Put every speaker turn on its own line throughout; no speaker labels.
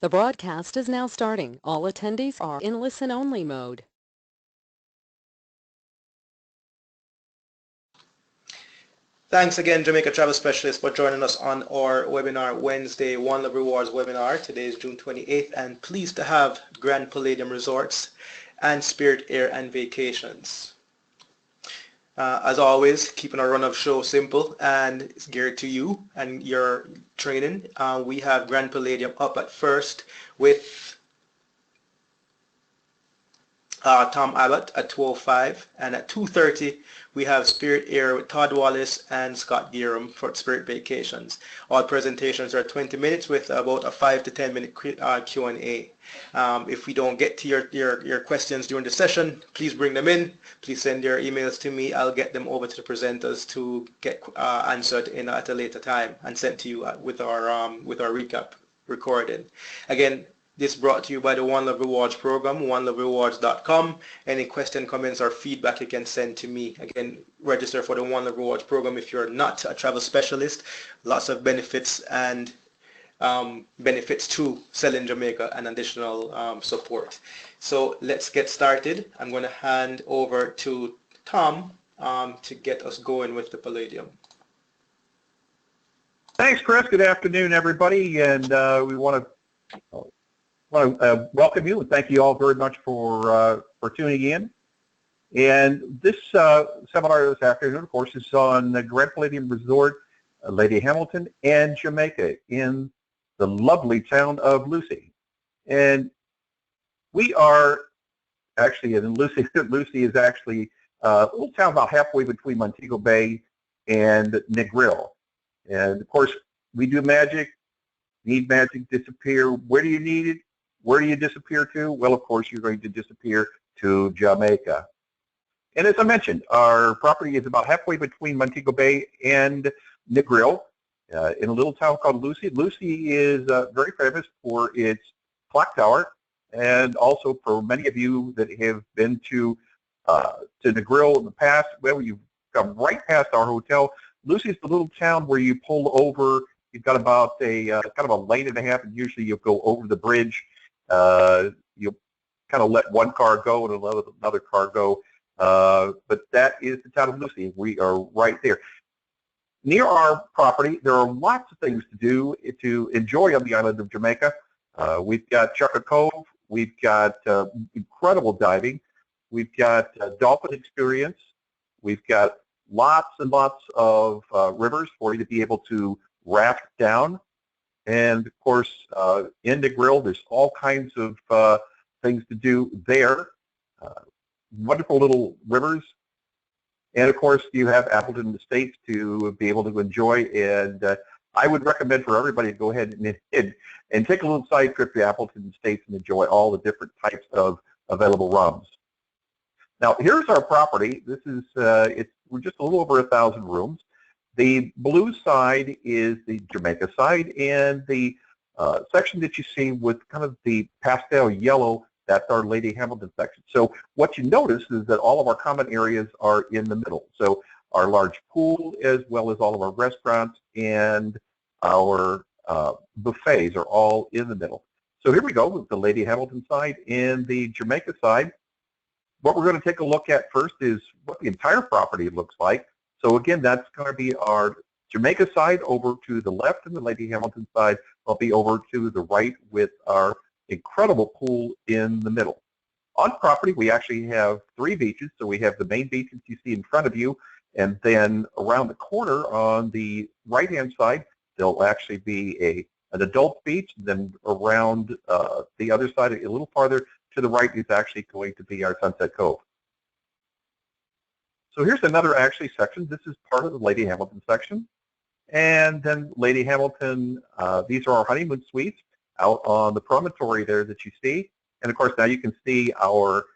The broadcast is now starting. All attendees are in listen-only mode.
Thanks again, Jamaica Travel Specialist, for joining us on our webinar Wednesday, One Love Rewards webinar. Today is June 28th, and pleased to have Grand Palladium Resorts and Spirit Air and Vacations. As always, keeping our run of show simple and it's geared to you and your training. We have Grand Palladium up at first with Tom Abbott at 2:05, and at 2:30 we have Spirit Air with Todd Wallace and Scott Gearum for Spirit Vacations. All presentations are 20 minutes with about a 5 to 10 minute Q&A. If we don't get to your questions during the session, please bring them in. Please send your emails to me. I'll get them over to the presenters to get answered at a later time and sent to you with our recap recording. Again, this brought to you by the One Love Rewards program, oneloverewards.com. Any question, comments, or feedback you can send to me. Again, register for the One Love Rewards program if you're not a travel specialist. Lots of benefits and benefits to selling Jamaica and additional support. So let's get started. I'm going to hand over to Tom to get us going with the Palladium.
Thanks, Chris. Good afternoon, everybody. And we want to welcome you and thank you all very much for tuning in. And this seminar this afternoon, of course, is on the Grand Palladium Resort, Lady Hamilton, and Jamaica in the lovely town of Lucy. And we are actually in Lucy. Lucy is actually a little town about halfway between Montego Bay and Negril. And of course, we do magic. Need magic, disappear. Where do you need it? Where do you disappear to? Well, of course, you're going to disappear to Jamaica. And as I mentioned, our property is about halfway between Montego Bay and Negril in a little town called Lucy. Lucy is very famous for its clock tower, and also for many of you that have been to Negril in the past, well, you've come right past our hotel. Lucy is the little town where you pull over. You've got about a kind of a lane and a half, and usually you'll go over the bridge. You'll kind of let one car go and another car go. But that is the town of Lucy. We are right there. Near our property, there are lots of things to do to enjoy on the island of Jamaica. We've got Chukka Cove. We've got incredible diving. We've got dolphin experience. We've got lots and lots of rivers for you to be able to raft down. And of course, in Negril, there's all kinds of things to do there. Wonderful little rivers. And of course, you have Appleton Estates to be able to enjoy. And I would recommend for everybody to go ahead and take a little side trip to Appleton Estates and enjoy all the different types of available rums. Now, here's our property. This is, we're just a little over 1,000 rooms. The blue side is the Jamaica side, and the section that you see with kind of the pastel yellow, that's our Lady Hamilton section. So what you notice is that all of our common areas are in the middle. So our large pool, as well as all of our restaurants and our buffets are all in the middle. So here we go with the Lady Hamilton side and the Jamaica side. What we're going to take a look at first is what the entire property looks like. So again, that's going to be our Jamaica side over to the left, and the Lady Hamilton side will be over to the right with our incredible pool in the middle. On property, we actually have 3 beaches. So we have the main beach that you see in front of you, and then around the corner on the right-hand side, there'll actually be an adult beach. Then around the other side, a little farther to the right, is actually going to be our Sunset Cove. So here's another actually section. This is part of the Lady Hamilton section. And then Lady Hamilton, these are our honeymoon suites out on the promontory there that you see. And of course, now you can see our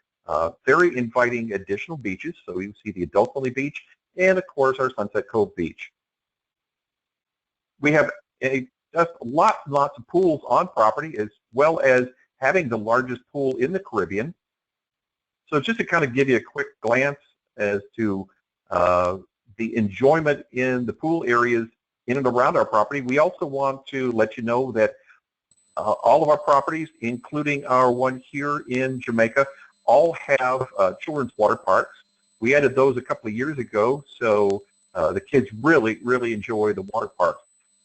very inviting additional beaches. So you see the adult-only beach and of course our Sunset Cove beach. We have just lots and lots of pools on property, as well as having the largest pool in the Caribbean. So just to kind of give you a quick glance as to the enjoyment in the pool areas in and around our property, we also want to let you know that all of our properties, including our one here in Jamaica, all have children's water parks. We added those a couple of years ago, so the kids really, really enjoy the water parks.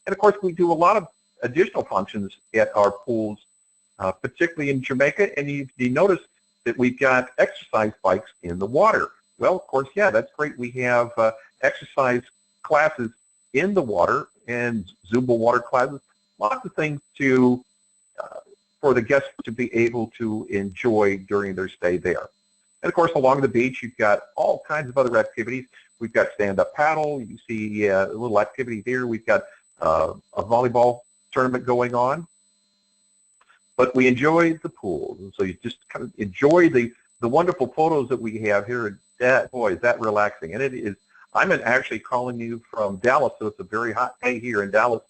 And of course, we do a lot of additional functions at our pools, particularly in Jamaica. And you notice that we've got exercise bikes in the water. Well, of course, yeah, that's great. We have exercise classes in the water and Zumba water classes, lots of things to for the guests to be able to enjoy during their stay there. And of course, along the beach, you've got all kinds of other activities. We've got stand-up paddle. You see a little activity there. We've got a volleyball tournament going on. But we enjoy the pool. And so you just kind of enjoy the wonderful photos that we have here. And that, boy, is that relaxing. And it is. I'm actually calling you from Dallas, so it's a very hot day here in Dallas.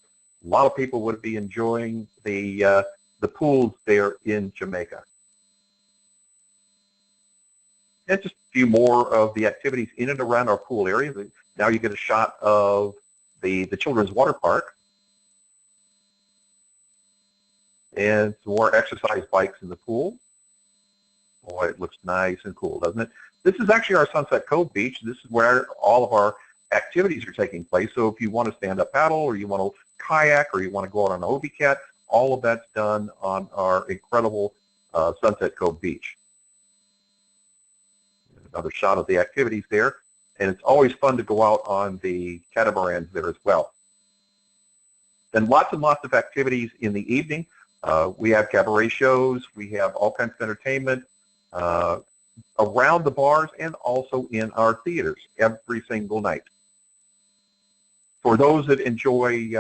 A lot of people would be enjoying the pools there in Jamaica. And just a few more of the activities in and around our pool area. Now you get a shot of the children's water park. And some more exercise bikes in the pool. Boy, it looks nice and cool, doesn't it? This is actually our Sunset Cove Beach. This is where all of our activities are taking place. So if you want to stand up paddle, or you want to kayak, or you want to go out on a Hobie Cat, all of that's done on our incredible Sunset Cove Beach. Another shot of the activities there. And it's always fun to go out on the catamarans there as well. Then lots and lots of activities in the evening. We have cabaret shows. We have all kinds of entertainment around the bars and also in our theaters every single night. For those that enjoy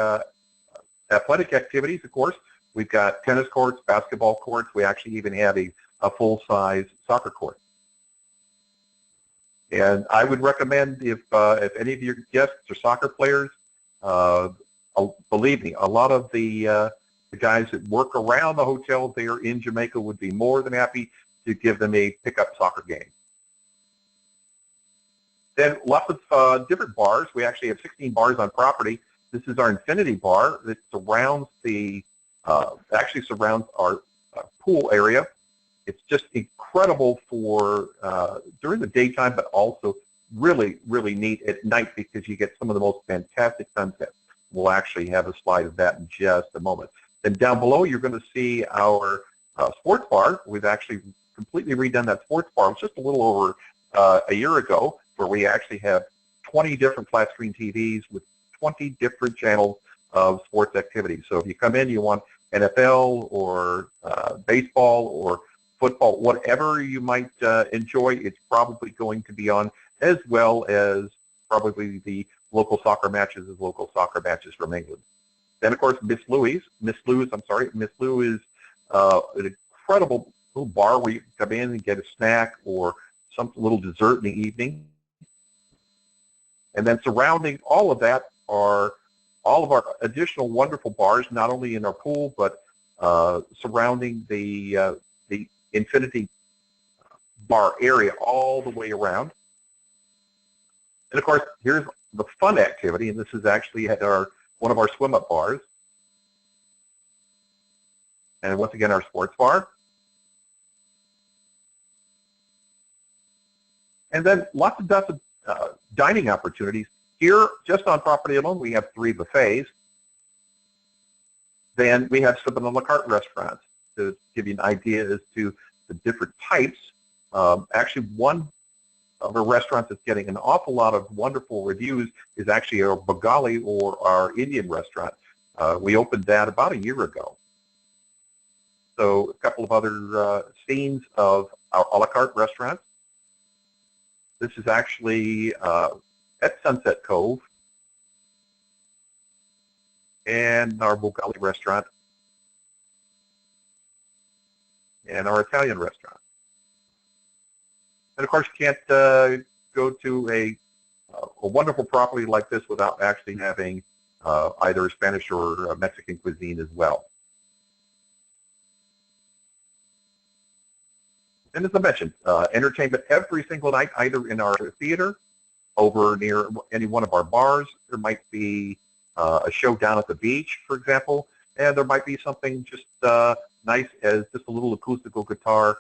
athletic activities, of course, we've got tennis courts, basketball courts. We actually even have a full-size soccer court. And I would recommend, if any of your guests are soccer players, believe me, a lot of the guys that work around the hotel there in Jamaica would be more than happy to give them a pickup soccer game. Then lots of different bars. We actually have 16 bars on property. This is our Infinity Bar that surrounds actually surrounds our pool area. It's just incredible for during the daytime, but also really, really neat at night because you get some of the most fantastic sunsets. We'll actually have a slide of that in just a moment. Then down below, you're going to see our sports bar. We've actually completely redone that sports bar. It was just a little over a year ago, where we actually have 20 different flat screen TVs with 20 different channels of sports activities. So if you come in, you want NFL or baseball or football, whatever you might enjoy, it's probably going to be on, as well as probably the local soccer matches from England. Then, of course, Miss Lou's is an incredible little bar where you come in and get a snack or some little dessert in the evening. And then surrounding all of that are all of our additional wonderful bars, not only in our pool, but surrounding the Infinity Bar area all the way around. And of course, here's the fun activity, and this is actually at one of our swim-up bars. And once again, our sports bar. And then lots of dining opportunities. Here, just on property alone, we have 3 buffets. Then we have some a la carte restaurants to give you an idea as to the different types. Actually, one of our restaurants that's getting an awful lot of wonderful reviews is actually our Bengali, or our Indian restaurant. We opened that about a year ago. So a couple of other scenes of our a la carte restaurants. This is actually at Sunset Cove and our Bengali restaurant and our Italian restaurant. And of course, you can't go to a wonderful property like this without actually having either Spanish or Mexican cuisine as well. And as I mentioned, entertainment every single night, either in our theater, over near any one of our bars. There might be a show down at the beach, for example. and there might be something just nice as just a little acoustical guitar,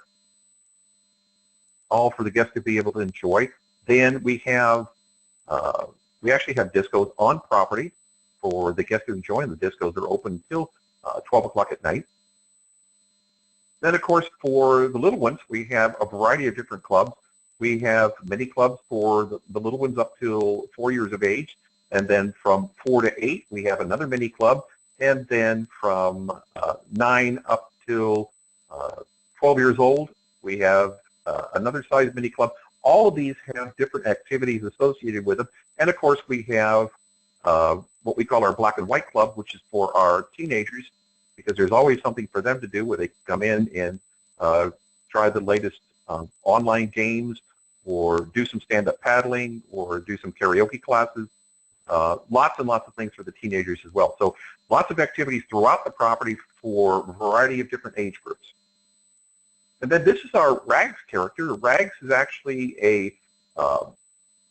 all for the guests to be able to enjoy. Then we actually have discos on property for the guests to enjoy, and the discos are open until 12 o'clock at night. Then, of course, for the little ones, we have a variety of different clubs. We have mini clubs for the little ones up to 4 years of age, and then from 4 to 8, we have another mini club, and then from 9 up till 12 years old, we have another size mini club. All of these have different activities associated with them, and of course, we have what we call our black and white club, which is for our teenagers, because there's always something for them to do where they come in and try the latest online games, or do some stand-up paddling, or do some karaoke classes. Lots and lots of things for the teenagers as well. So lots of activities throughout the property for a variety of different age groups. And then this is our Rags character. Rags is actually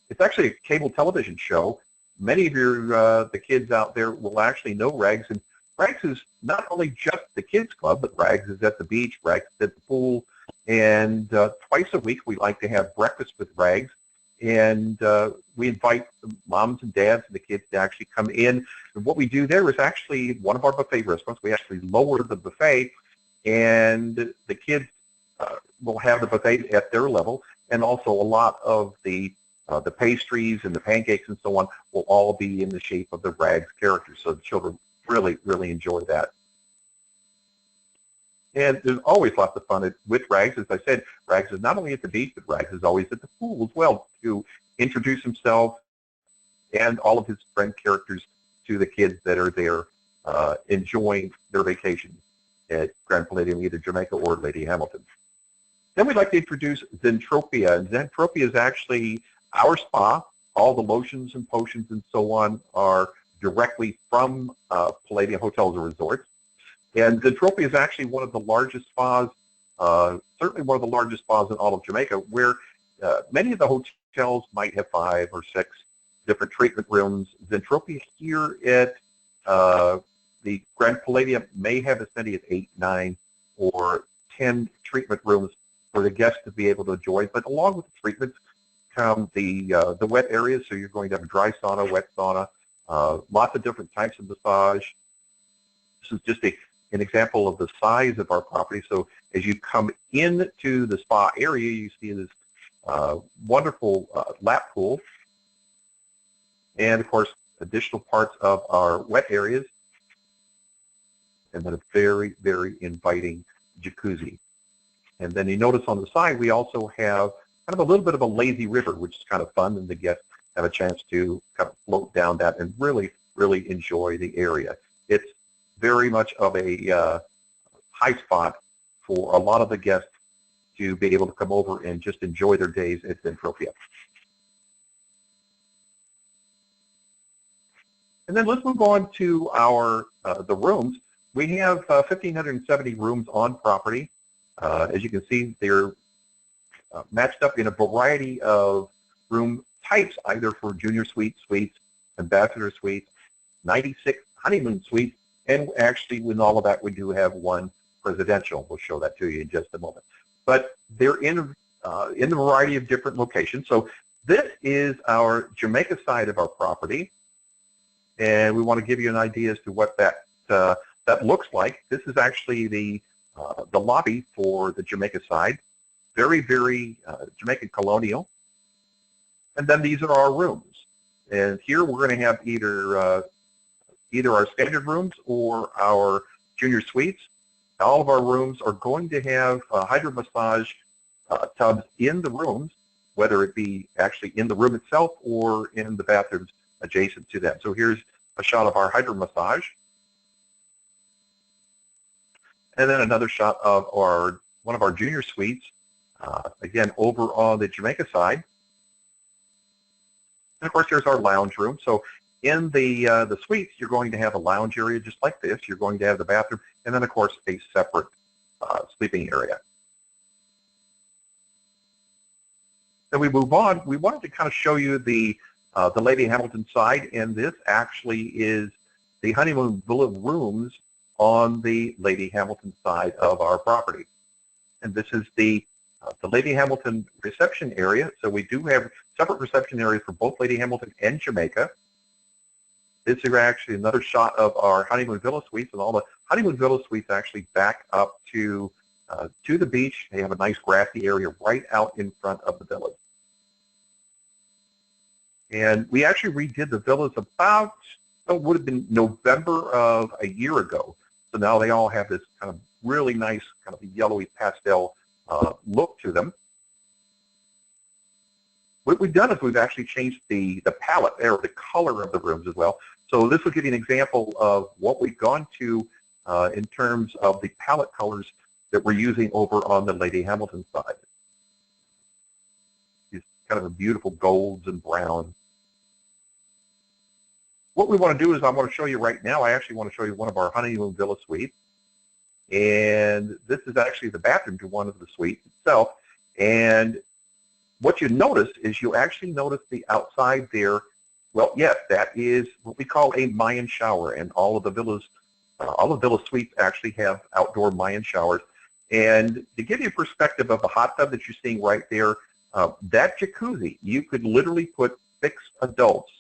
it's actually a cable television show. Many of the kids out there will actually know Rags, and Rags is not only just the kids club, but Rags is at the beach, Rags is at the pool, and twice a week we like to have breakfast with Rags, and we invite the moms and dads and the kids to actually come in. And what we do there is actually one of our buffet restaurants. We actually lower the buffet, and the kids will have the buffet at their level, and also a lot of the pastries and the pancakes and so on will all be in the shape of the Rags character. So the children really, really enjoy that. And there's always lots of fun with Rags. As I said, Rags is not only at the beach, but Rags is always at the pool as well to introduce himself and all of his friend characters to the kids that are there enjoying their vacation at Grand Palladium, either Jamaica or Lady Hamilton. Then we'd like to introduce Zentropia. And Zentropia is actually our spa. All the lotions and potions and so on are directly from Palladium Hotels and Resorts. And Zentropia is actually one of the largest spas, certainly one of the largest spas in all of Jamaica, where many of the hotels might have 5 or 6 different treatment rooms. Zentropia here at the Grand Palladium may have as many as 8, 9, or 10 treatment rooms for the guests to be able to enjoy. But along with the treatments come the wet areas, so you're going to have a dry sauna, wet sauna, lots of different types of massage. This is just an example of the size of our property. So as you come into the spa area, you see this wonderful lap pool, and of course additional parts of our wet areas, and then a very, very inviting jacuzzi. And then you notice on the side we also have kind of a little bit of a lazy river, which is kind of fun, and the guests have a chance to kind of float down that and really, really enjoy the area. It's very much of a high spot for a lot of the guests to be able to come over and just enjoy their days at Zentropia. And then let's move on to our the rooms. We have 1,570 rooms on property. As you can see, they're matched up in a variety of room types, either for junior suites, ambassador suites, 96 honeymoon suites, and actually with all of that we do have one presidential. We'll show that to you in just a moment. But they're in a variety of different locations. So this is our Jamaica side of our property, and we want to give you an idea as to what that looks like. This is actually the lobby for the Jamaica side. Very, very Jamaican colonial. And then these are our rooms. And here we're going to have either our standard rooms or our junior suites. All of our rooms are going to have hydro massage tubs in the rooms, whether it be actually in the room itself or in the bathrooms adjacent to them. So here's a shot of our hydro massage. And then another shot of one of our junior suites, again, over on the Jamaica side. And of course, there's our lounge room. So in the suites, you're going to have a lounge area just like this. You're going to have the bathroom, and then, of course, a separate sleeping area. Then we move on. We wanted to kind of show you the Lady Hamilton side, and this actually is the honeymoon villa rooms on the Lady Hamilton side of our property. And this is the Lady Hamilton reception area. So we do have separate reception areas for both Lady Hamilton and Jamaica. This is actually another shot of our honeymoon villa suites, and all the honeymoon villa suites actually back up to the beach. They have a nice grassy area right out in front of the villas. And we actually redid the villas about, it would have been November of a year ago. So now they all have this kind of really nice kind of yellowy pastel look to them. What we've done is we've actually changed the palette or the color of the rooms as well. So this will give you an example of what we've gone to in terms of the palette colors that we're using over on the Lady Hamilton side. These kind of a beautiful golds and browns. What we want to do is I want to show you right now, I actually want to show you one of our honeymoon villa suites. And this is actually the bathroom to one of the suites itself. And what you notice is you actually notice the outside there. Well, yes, that is what we call a Mayan shower, and all of the villas suites actually have outdoor Mayan showers. And to give you a perspective of the hot tub that you're seeing right there, that jacuzzi, you could literally put 6 adults,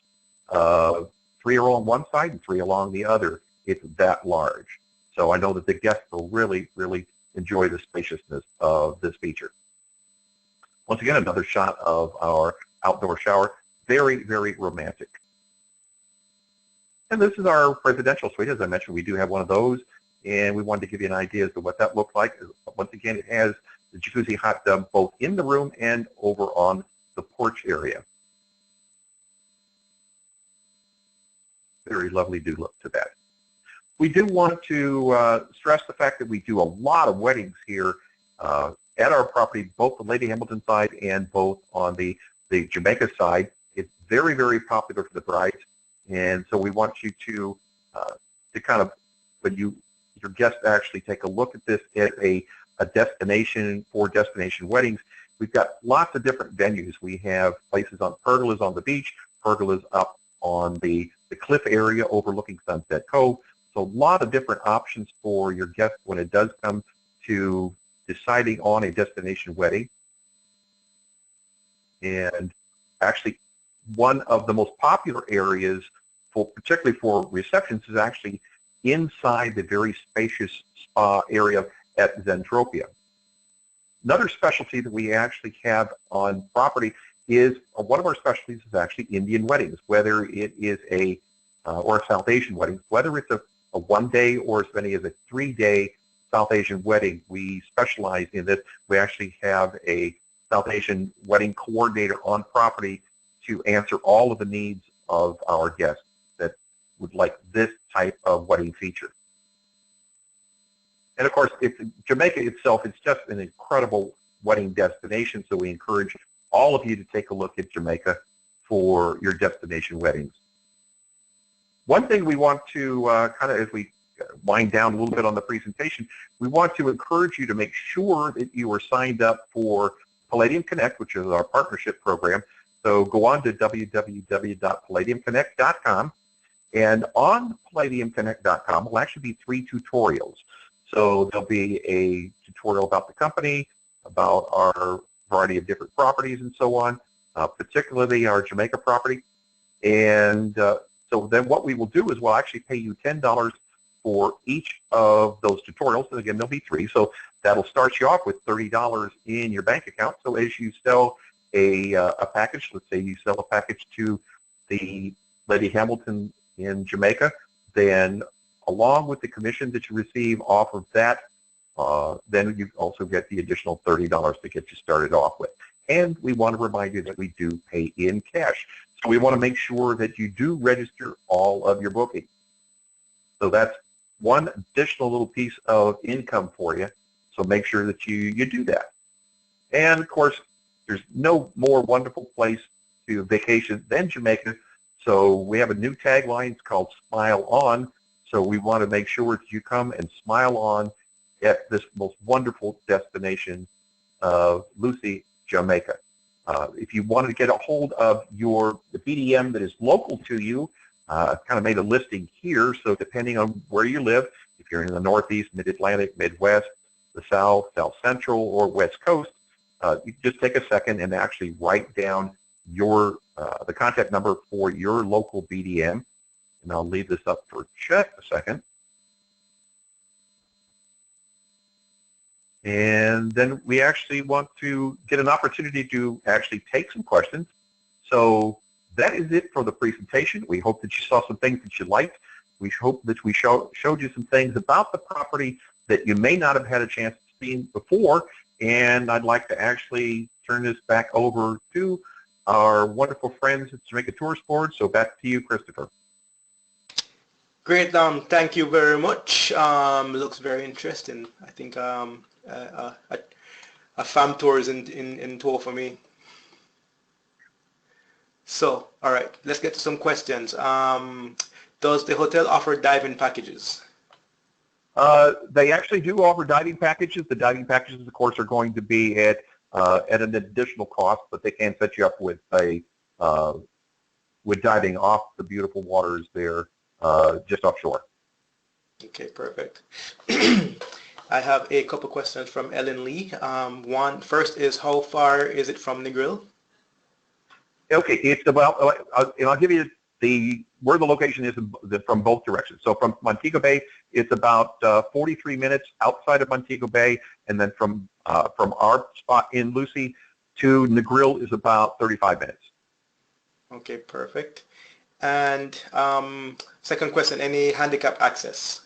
3 are on one side and 3 along the other. It's that large. So I know that the guests will really, really enjoy the spaciousness of this feature. Once again, another shot of our outdoor shower. Very, very romantic. And this is our presidential suite. As I mentioned, we do have one of those, and we wanted to give you an idea as to what that looked like. Once again, it has the jacuzzi hot tub both in the room and over on the porch area. Very lovely do look to that. We do want to stress the fact that we do a lot of weddings here at our property, both the Lady Hamilton side and both on the Jamaica side. It's very, very popular for the brides, and so we want you to kind of, when your guests actually take a look at this as a destination for destination weddings. We've got lots of different venues. We have places on pergolas on the beach, pergolas up on the cliff area overlooking Sunset Cove. So a lot of different options for your guests when it does come to deciding on a destination wedding. And actually, one of the most popular areas, particularly for receptions, is actually inside the very spacious spa area at Zentropia. Another specialty that we actually have on property is, one of our specialties is actually Indian weddings, whether it is or South Asian weddings, whether it's a 1-day or as many as a 3-day South Asian wedding. We specialize in this. We actually have a South Asian wedding coordinator on property to answer all of the needs of our guests that would like this type of wedding feature. And of course, Jamaica itself, it's just an incredible wedding destination, so we encourage all of you to take a look at Jamaica for your destination weddings. One thing we want to kind of, as we wind down a little bit on the presentation, we want to encourage you to make sure that you are signed up for Palladium Connect, which is our partnership program. So go on to www.palladiumconnect.com, and on palladiumconnect.com will actually be 3 tutorials. So there'll be a tutorial about the company, about our variety of different properties and so on, particularly our Jamaica property. And so then what we will do is we'll actually pay you $10 for each of those tutorials. And again, there'll be 3. So that'll start you off with $30 in your bank account. So as you sell a package, let's say you sell a package to the Lady Hamilton in Jamaica, then along with the commission that you receive off of that, then you also get the additional $30 to get you started off with. And we want to remind you that we do pay in cash. So we want to make sure that you do register all of your bookings. So that's one additional little piece of income for you. So make sure that you do that. And of course, there's no more wonderful place to vacation than Jamaica. So we have a new tagline. It's called Smile On. So we want to make sure that you come and smile on at this most wonderful destination of Lucy, Jamaica. If you wanted to get a hold of the BDM that is local to you, I've kind of made a listing here. So depending on where you live, If you're in the Northeast, Mid-Atlantic, Midwest, the South, South Central, or West Coast, you just take a second and actually write down your the contact number for your local BDM. And I'll leave this up for check a second. And then we actually want to get an opportunity to actually take some questions. So that is it for the presentation. We hope that you saw some things that you liked. We hope that we showed you some things about the property that you may not have had a chance to see before. And I'd like to actually turn this back over to our wonderful friends at Jamaica Tourist Board. So back to you, Christopher.
Great, thank you very much. Looks very interesting. I think a fam tour is in tour for me. So, all right, let's get to some questions. Does the hotel offer diving packages?
They actually do offer diving packages. The diving packages, of course, are going to be at an additional cost, but they can set you up with a with diving off the beautiful waters there, just offshore.
Okay, perfect. I have a couple questions from Ellen Lee. First is, how far is it from Negril?
Okay, it's about, I'll give you where the location is from both directions. So from Montego Bay, it's about 43 minutes outside of Montego Bay, and then from our spot in Lucy to Negril is about 35 minutes.
Okay, perfect. And second question, any handicap access?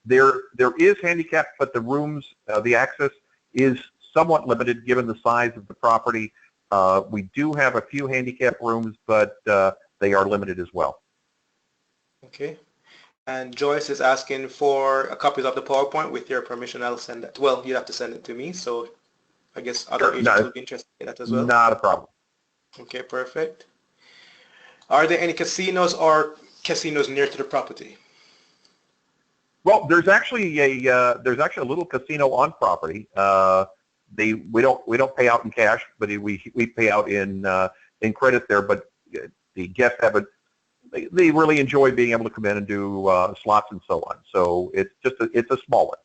There is handicap, but the rooms, the access is somewhat limited given the size of the property. We do have a few handicap rooms, but they are limited as well.
Okay. And Joyce is asking for a copy of the PowerPoint. With your permission, I'll send that. Well, you have to send it to me, so I guess other agents will be interested in that as well.
Not a problem.
Okay, perfect. Are there any casinos or casinos near to the property?
Well, there's actually a little casino on property. We don't pay out in cash, but we pay out in credit there. But the guests they really enjoy being able to come in and do slots and so on. So it's a small one.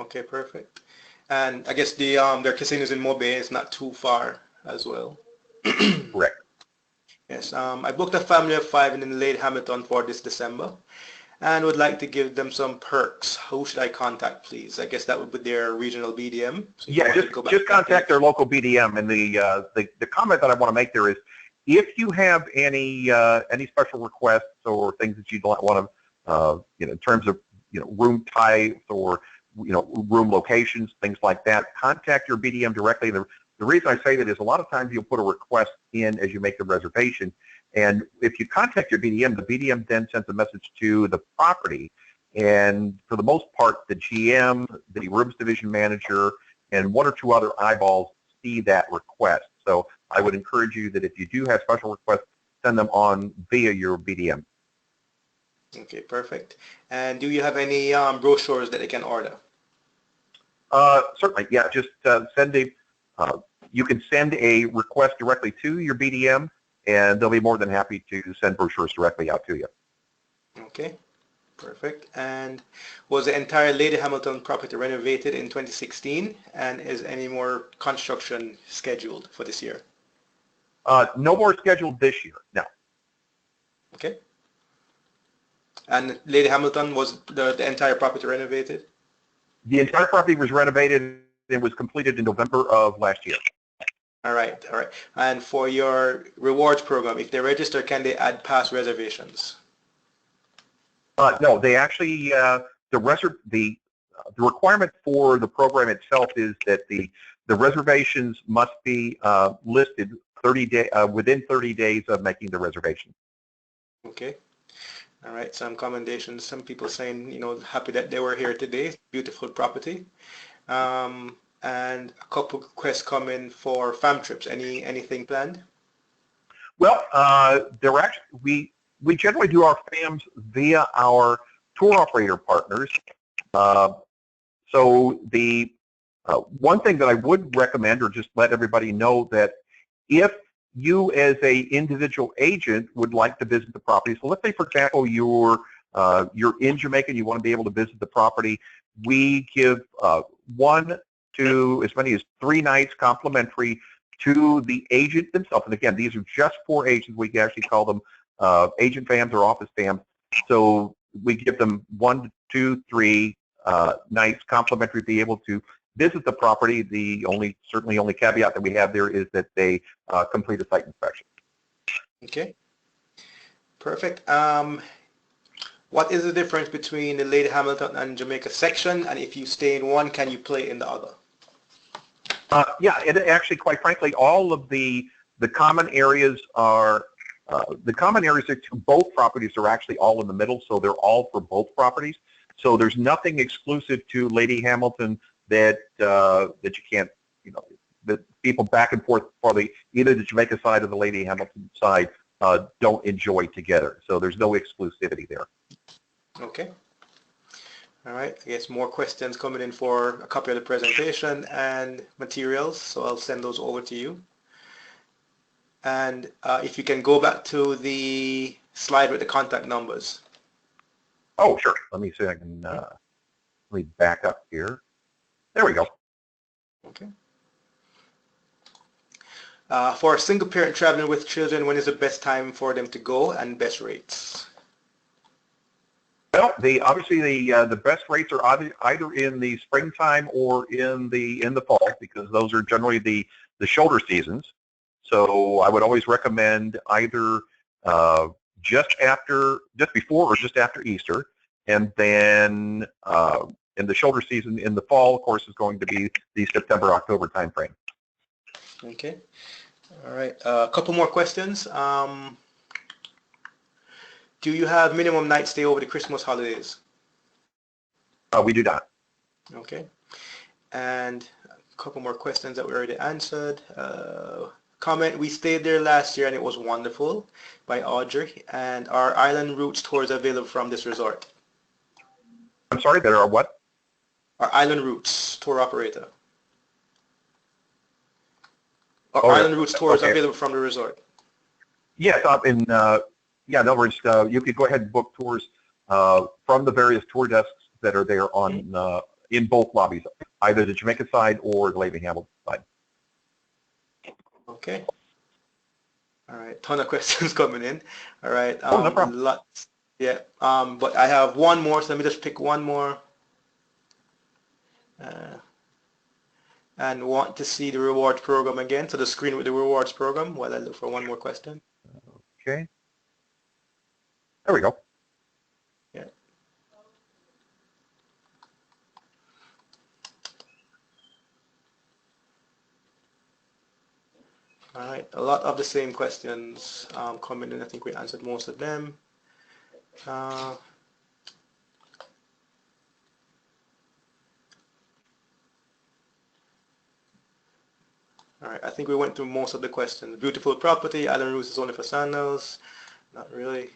Okay, perfect. And I guess their casinos in Mobay is not too far as well.
Correct.
Yes, I booked a family of 5 in Lake Hamilton for this December, and would like to give them some perks. Who should I contact, please? I guess that would be their regional BDM. So
yeah, just contact their local BDM. And the comment that I want to make there is, if you have any special requests or things that you'd want to, in terms of room types or room locations, things like that, contact your BDM directly. The reason I say that is a lot of times you'll put a request in as you make the reservation, and if you contact your BDM, the BDM then sends a message to the property, and for the most part, the GM, the rooms division manager, and 1 or 2 other eyeballs see that request. So I would encourage you that if you do have special requests, send them on via your BDM.
Okay, perfect. And do you have any brochures that they can order?
Certainly, yeah. Just you can send a request directly to your BDM, and they'll be more than happy to send brochures directly out to you.
Okay, perfect. And was the entire Lady Hamilton property renovated in 2016? And is any more construction scheduled for this year?
No more scheduled this year, no.
Okay. And Lady Hamilton, was the entire property renovated?
The entire property was renovated and was completed in November of last year.
All right, all right. And for your rewards program, if they register, can they add past reservations?
No, they actually, the requirement for the program itself is that the reservations must be listed within 30 days of making the reservation.
Okay. All right, some commendations. Some people saying, happy that they were here today. Beautiful property. And a couple requests coming for fam trips. Anything planned?
Well, we generally do our FAMs via our tour operator partners. So the one thing that I would recommend, or just let everybody know, that if you as a individual agent would like to visit the property, so let's say, for example, you're you're in Jamaica and you want to be able to visit the property, we give 1 to as many as 3 nights complimentary to the agent themselves. And again, these are just for agents. We actually call them agent fams or office fams. So we give them 1 to 2, 3 nights complimentary to be able to visit the property. The only caveat that we have there is that they complete a site inspection.
Okay. Perfect. What is the difference between the Lady Hamilton and Jamaica section? And if you stay in one, can you play in the other?
Yeah, it actually, quite frankly, all of the common areas are to both properties are actually all in the middle, so they're all for both properties. So there's nothing exclusive to Lady Hamilton that you can't, that people back and forth for either the Jamaica side or the Lady Hamilton side don't enjoy together. So there's no exclusivity there.
Okay. All right, I guess more questions coming in for a copy of the presentation and materials, so I'll send those over to you. And if you can go back to the slide with the contact numbers.
Oh, sure. Let me see if I can, let me back up here. There we go.
Okay. For a single parent traveling with children, when is the best time for them to go and best rates?
Well, obviously the best rates are either in the springtime or in the fall, because those are generally the shoulder seasons. So I would always recommend either just before or just after Easter, and then in the shoulder season in the fall, of course, is going to be the September-October timeframe.
Okay. All right. A couple more questions. Do you have minimum night stay over the Christmas holidays?
We do not.
Okay. And a couple more questions that we already answered. Comment, we stayed there last year and it was wonderful, by Audrey. And are island routes tours available from this resort?
I'm sorry, there are what?
Are island routes tour operator? Are
Oh,
island routes tours
okay.
available from the resort?
Yes, in other words, you could go ahead and book tours from the various tour desks that are there on in both lobbies, either the Jamaica side or the Lady Hamilton side.
Okay. All right. Ton of questions coming in. All right.
Oh, no problem.
Lots. Yeah. But I have one more, so let me just pick one more. And want to see the rewards program again. So the screen with the rewards program while I look for one more question.
Okay. There we go.
Yeah. All right. A lot of the same questions coming in. I think we answered most of them. All right, I think we went through most of the questions. Beautiful property, island routes is only for sandals. Not really.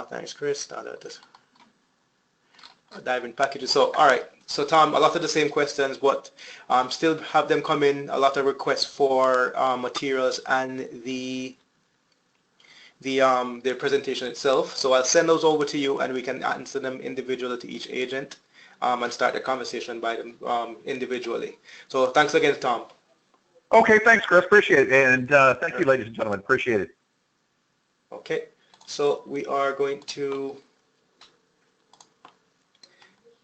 Thanks, Chris. Diving packages. So, all right. So, Tom, a lot of the same questions, but still have them come in. A lot of requests for materials and the presentation itself. So I'll send those over to you, and we can answer them individually to each agent, and start the conversation by them individually. So, thanks again, Tom.
Okay, thanks, Chris. Appreciate it. And thank you, ladies and gentlemen. Appreciate it.
Okay, so we are going to,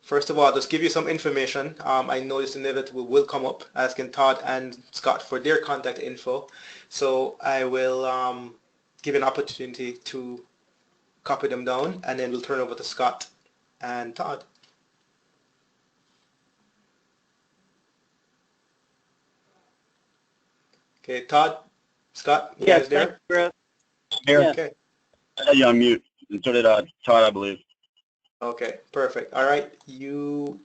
first of all, just give you some information. I know this inevitable will come up, asking Todd and Scott for their contact info. So I will give an opportunity to copy them down, and then we'll turn over to Scott and Todd. Okay, Todd, Scott, you guys there?
Thanks, Chris.
Here.
Yes.
Okay.
I had you on mute, and so did Todd, I believe.
Okay, perfect. All right, you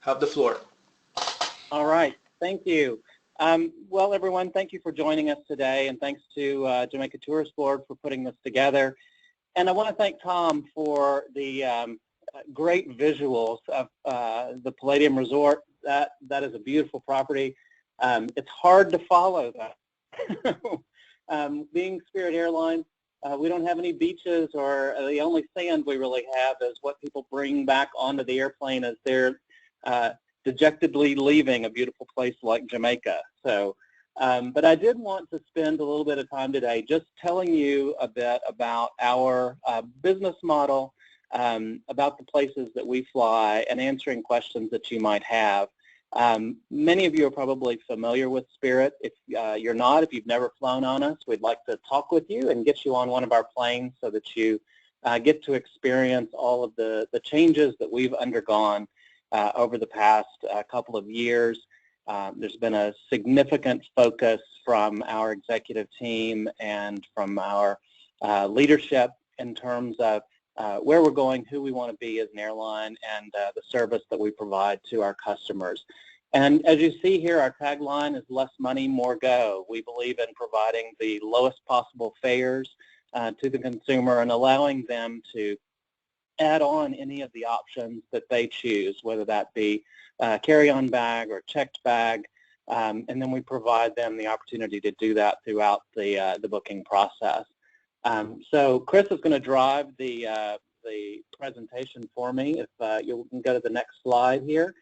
have the floor.
All right, thank you. Well, everyone, thank you for joining us today, and thanks to Jamaica Tourist Board for putting this together. And I want to thank Tom for the great visuals of the Palladium Resort. That is a beautiful property. It's hard to follow that. Being Spirit Airlines, We don't have any beaches, or the only sand we really have is what people bring back onto the airplane as they're dejectedly leaving a beautiful place like Jamaica. So, but I did want to spend a little bit of time today just telling you a bit about our business model, about the places that we fly, and answering questions that you might have. Many of you are probably familiar with Spirit. If you're not, if you've never flown on us, we'd like to talk with you and get you on one of our planes so that you get to experience all of the changes that we've undergone over the past couple of years. There's been a significant focus from our executive team and from our leadership in terms of where we're going, who we want to be as an airline, and the service that we provide to our customers. And as you see here, our tagline is less money, more go. We believe in providing the lowest possible fares to the consumer and allowing them to add on any of the options that they choose, whether that be carry-on bag or checked bag, and then we provide them the opportunity to do that throughout the booking process. So Chris is going to drive the presentation for me. If you can go to the next slide here.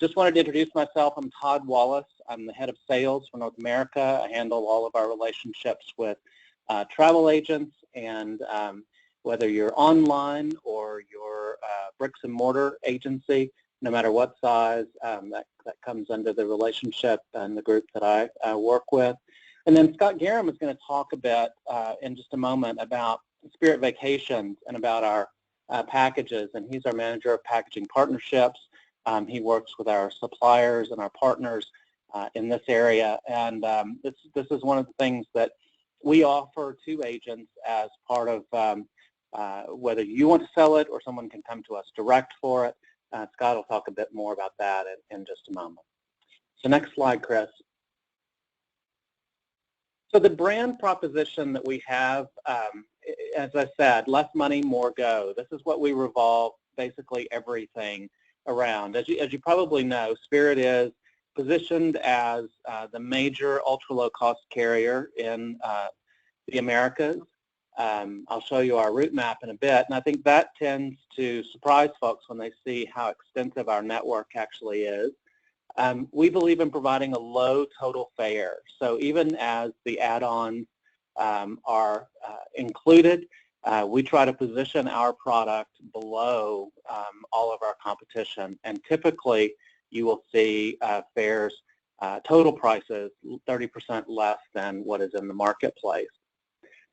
Just wanted to introduce myself. I'm Todd Wallace. I'm the head of sales for North America. I handle all of our relationships with travel agents, and whether you're online or your bricks and mortar agency, no matter what size, that comes under the relationship and the group that I work with. And then Scott Garham is going to talk a bit in just a moment about Spirit Vacations and about our packages, and he's our manager of packaging partnerships. He works with our suppliers and our partners in this area, and this is one of the things that we offer to agents as part of whether you want to sell it or someone can come to us direct for it. Scott will talk a bit more about that in just a moment. So next slide, Chris. So the brand proposition that we have, as I said, less money, more go. This is what we revolve basically everything around. As you probably know, Spirit is positioned as the major ultra-low-cost carrier in the Americas. I'll show you our route map in a bit, and I think that tends to surprise folks when they see how extensive our network actually is. We believe in providing a low total fare, so even as the add-ons are included, we try to position our product below all of our competition, and typically you will see fares, total prices 30% less than what is in the marketplace.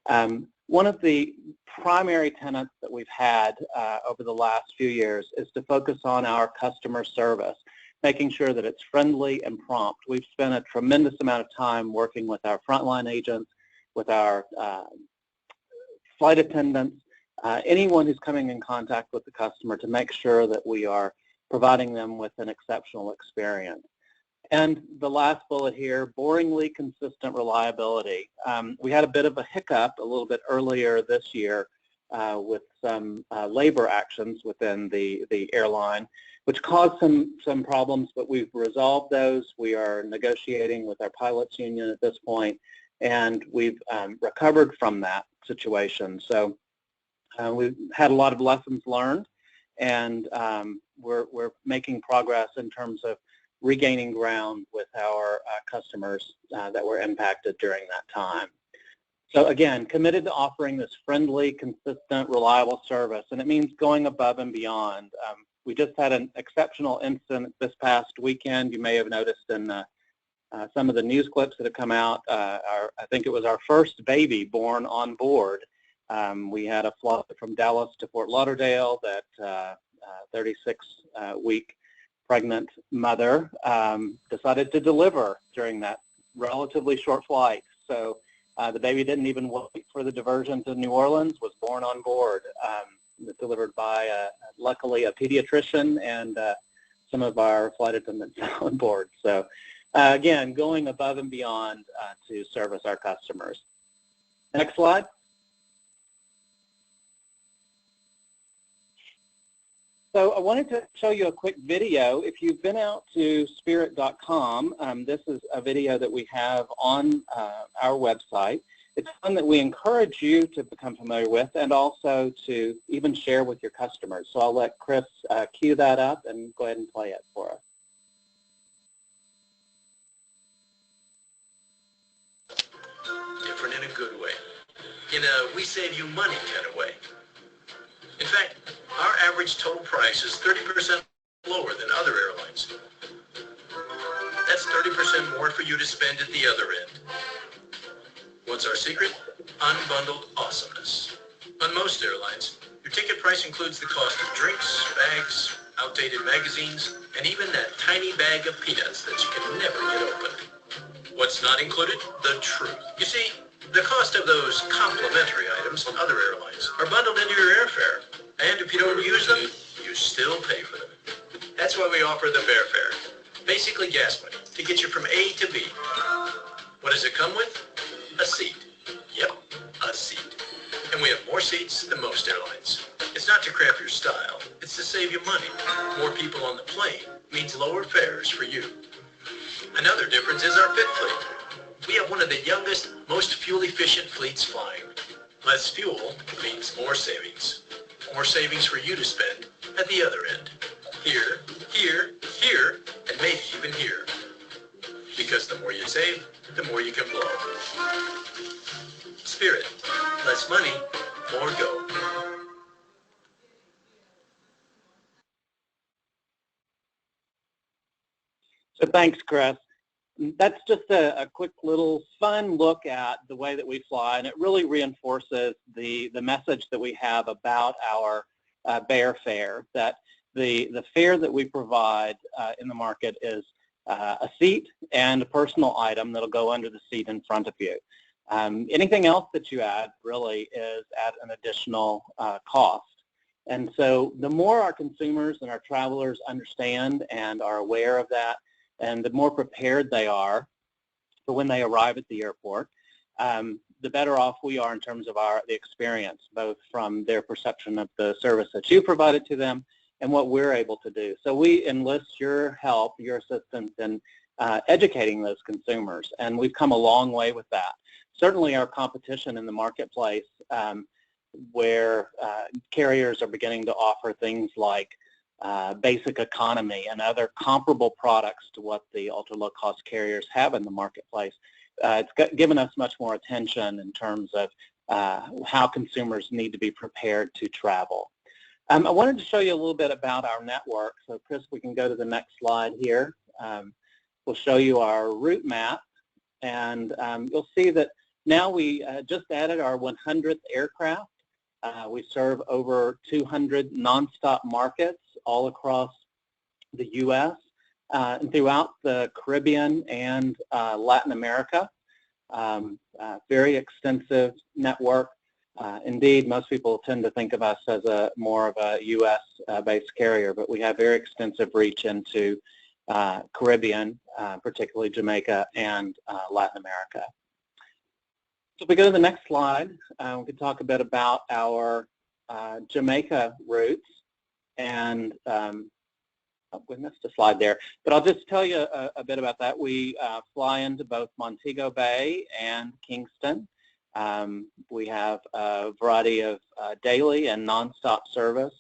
One of the primary tenets that we've had over the last few years is to focus on our customer service, making sure that it's friendly and prompt. We've spent a tremendous amount of time working with our frontline agents, with our flight attendants, anyone who's coming in contact with the customer, to make sure that we are providing them with an exceptional experience. And the last bullet here, boringly consistent reliability. We had a bit of a hiccup a little bit earlier this year with some labor actions within the airline, which caused some problems, but we've resolved those. We are negotiating with our pilots union at this point, and we've recovered from that situation. So we've had a lot of lessons learned, and we're making progress in terms of regaining ground with our customers that were impacted during that time. So again, committed to offering this friendly, consistent, reliable service, and it means going above and beyond. We just had an exceptional incident this past weekend. You may have noticed in some of the news clips that have come out. I think it was our first baby born on board. We had a flight from Dallas to Fort Lauderdale that 36-week pregnant mother decided to deliver during that relatively short flight. So the baby didn't even wait for the diversion to New Orleans, was born on board, delivered by, luckily, a pediatrician and some of our flight attendants on board. So again, going above and beyond to service our customers. Next slide. So I wanted to show you a quick video. If you've been out to spirit.com, this is a video that we have on our website. It's one that we encourage you to become familiar with and also to even share with your customers. So I'll let Chris cue that up and go ahead and play it for us.
Different in a good way. In a we save you money kind of way. In fact, our average total price is 30% lower than other airlines. That's 30% more for you to spend at the other end. What's our secret? Unbundled awesomeness. On most airlines, your ticket price includes the cost of drinks, bags, outdated magazines, and even that tiny bag of peanuts that you can never get open. What's not included? The truth. You see, the cost of those complimentary items on other airlines are bundled into your airfare. And if you don't use them, you still pay for them. That's why we offer the Bear Fare. Basically gas money to get you from A to B. What does it come with? A seat. Yep, a seat. And we have more seats than most airlines. It's not to cramp your style. It's to save you money. More people on the plane means lower fares for you. Another difference is our fit fleet. We have one of the youngest, most fuel-efficient fleets flying. Less fuel means more savings. More savings for you to spend at the other end. Here, here, here, and maybe even here. Because the more you save, the more you can blow. Spirit, less money, more go.
So thanks, Chris. That's just a quick little fun look at the way that we fly, and it really reinforces the message that we have about our Bear Fare, that the fare that we provide in the market is a seat and a personal item that'll go under the seat in front of you. Anything else that you add really is at an additional cost. And so the more our consumers and our travelers understand and are aware of that, and the more prepared they are for when they arrive at the airport, the better off we are in terms of the experience, both from their perception of the service that you provided to them and what we're able to do. So we enlist your help, your assistance in educating those consumers, and we've come a long way with that. Certainly our competition in the marketplace, where carriers are beginning to offer things like basic economy and other comparable products to what the ultra-low-cost carriers have in the marketplace, it's given us much more attention in terms of how consumers need to be prepared to travel. I wanted to show you a little bit about our network. So Chris, we can go to the next slide here. We'll show you our route map, and you'll see that now we just added our 100th aircraft. We serve over 200 nonstop markets all across the U.S. And throughout the Caribbean and Latin America. Very extensive network. Indeed, most people tend to think of us as more of a U.S.-based carrier, but we have very extensive reach into Caribbean, particularly Jamaica and Latin America. So if we go to the next slide, we can talk a bit about our Jamaica routes. And we missed a slide there, but I'll just tell you a bit about that. We fly into both Montego Bay and Kingston. We have a variety of daily and nonstop service,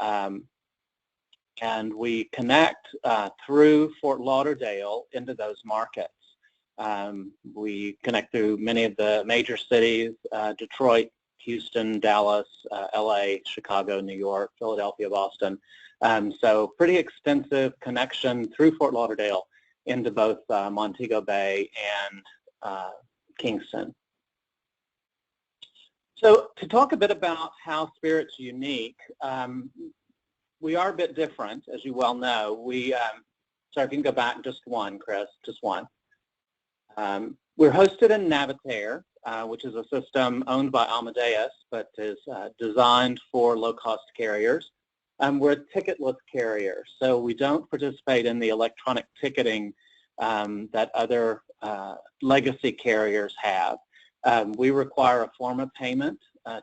and we connect through Fort Lauderdale into those markets. We connect through many of the major cities, Detroit, Houston, Dallas, LA, Chicago, New York, Philadelphia, Boston. So pretty extensive connection through Fort Lauderdale into both Montego Bay and Kingston. So to talk a bit about how Spirit's unique, we are a bit different, as you well know. Sorry, if you can go back just one, Chris, just one. We're hosted in Navitaire, which is a system owned by Amadeus, but is designed for low-cost carriers. We're a ticketless carrier, so we don't participate in the electronic ticketing that other legacy carriers have. We require a form of payment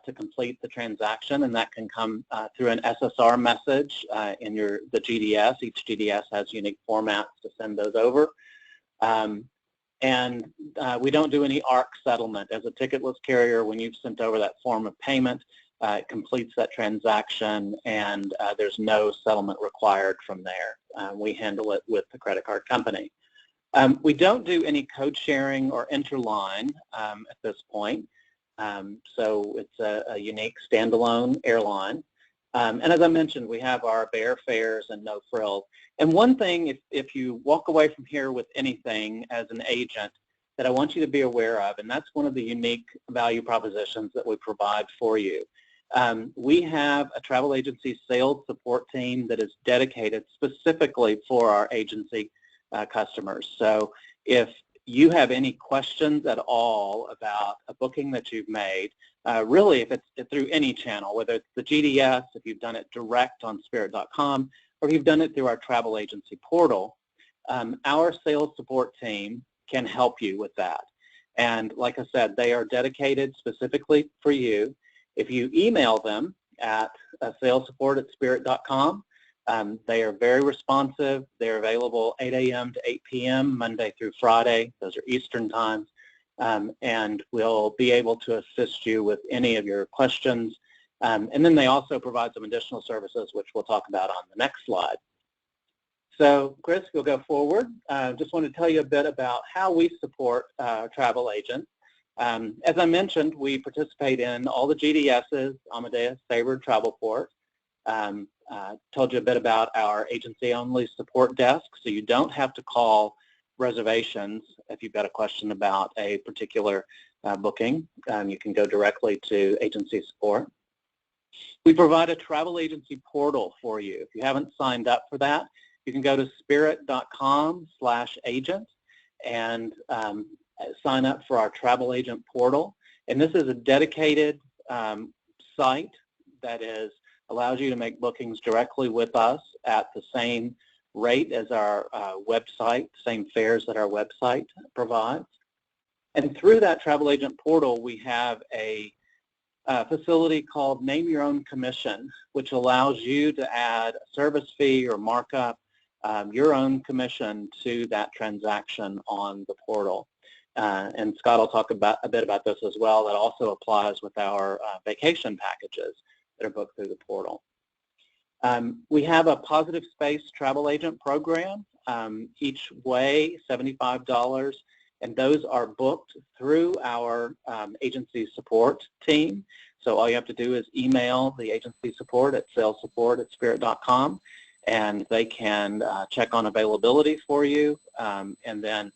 to complete the transaction, and that can come through an SSR message in the GDS. Each GDS has unique formats to send those over. And we don't do any ARC settlement. As a ticketless carrier, when you've sent over that form of payment, it completes that transaction, and there's no settlement required from there. We handle it with the credit card company. We don't do any code sharing or interline at this point, so it's a unique standalone airline. And as I mentioned, we have our Bear fares and no frills. And one thing, if you walk away from here with anything as an agent that I want you to be aware of, and that's one of the unique value propositions that we provide for you. We have a travel agency sales support team that is dedicated specifically for our agency customers. So if you have any questions at all about a booking that you've made, really if it's through any channel, whether it's the GDS, if you've done it direct on Spirit.com, or if you've done it through our travel agency portal, our sales support team can help you with that. And like I said, they are dedicated specifically for you. If you email them at salessupport@spirit.com, they are very responsive. They're available 8 a.m. to 8 p.m. Monday through Friday. Those are Eastern times. And we'll be able to assist you with any of your questions. And then they also provide some additional services, which we'll talk about on the next slide. So, Chris, we'll go forward. Just want to tell you a bit about how we support travel agents. As I mentioned, we participate in all the GDSs, Amadeus, Sabre, Travelport. Told you a bit about our agency-only support desk, so you don't have to call reservations if you've got a question about a particular booking. You can go directly to agency support. We provide a travel agency portal for you. If you haven't signed up for that, you can go to spirit.com/agent and sign up for our travel agent portal. And this is a dedicated site that allows you to make bookings directly with us at the same rate as our website, same fares that our website provides. And through that travel agent portal, we have a facility called Name Your Own Commission, which allows you to add a service fee or markup, your own commission to that transaction on the portal. And Scott will talk a bit about this as well. That also applies with our vacation packages that are booked through the portal. We have a Positive Space travel agent program, each way $75, and those are booked through our agency support team. So all you have to do is email the agency support at salessupport@spirit.com, and they can check on availability for you and then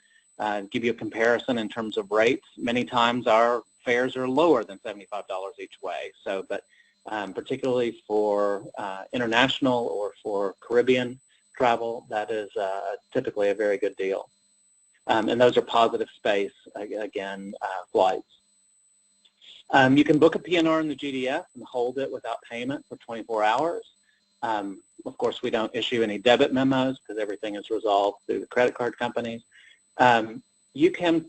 give you a comparison in terms of rates. Many times our fares are lower than $75 each way. So, but particularly for international or for Caribbean travel, that is typically a very good deal. And those are Positive Space, again, flights. You can book a PNR in the GDS and hold it without payment for 24 hours. Of course, we don't issue any debit memos because everything is resolved through the credit card companies. You can